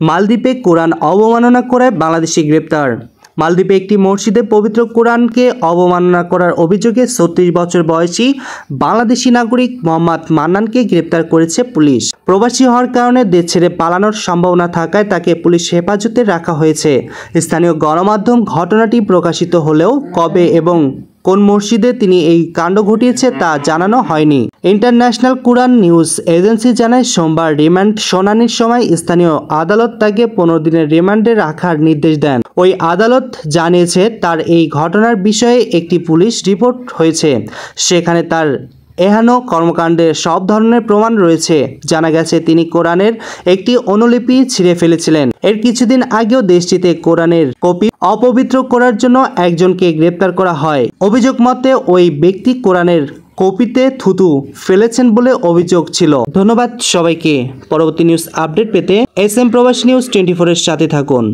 মালদ্বীপে কোরআন অবমাননা করে বাংলাদেশি গ্রেপ্তার। মালদ্বীপে একটি মসজিদে পবিত্র কোরআনকে অবমাননা করার অভিযোগে ৩৬ বছর বয়সী বাংলাদেশি নাগরিক মোহাম্মদ মান্নানকে গ্রেপ্তার করেছে পুলিশ। প্রবাসী হওয়ার কারণে দেশ ছেড়ে পালানোর সম্ভাবনা থাকায় তাকে পুলিশ হেফাজতে রাখা হয়েছে। স্থানীয় গণমাধ্যম ঘটনাটি প্রকাশিত হলেও কবে এবং কোন মসজিদে তিনি এই কাণ্ড ঘটিয়েছে তা জানানো হয়নি। ইন্টারন্যাশনাল কুরআন নিউজ এজেন্সি জানায়, সোমবার রিমান্ড শুনানির সময় স্থানীয় আদালত তাকে ১৫ দিনের রিমান্ডে রাখার নির্দেশ দেন। ওই আদালত জানিয়েছে তার এই ঘটনার বিষয়ে একটি পুলিশ রিপোর্ট হয়েছে, সেখানে তার এহেন কর্মকাণ্ডের সব ধরনের প্রমাণ রয়েছে। জানা গেছে তিনি কোরআনের একটি অনুলিপি ছিঁড়ে ফেলেছিলেন। এর কিছুদিন আগেও দেশটিতে কোরআনের কপি অপবিত্র করার জন্য একজনকে গ্রেপ্তার করা হয়। অভিযোগ মতে ওই ব্যক্তি কোরআনের কপিতে থুতু ফেলেছেন বলে অভিযোগ ছিল। ধন্যবাদ সবাইকে। পরবর্তী নিউজ আপডেট পেতে SM প্রবাসী নিউজ 24 এর সাথে থাকুন।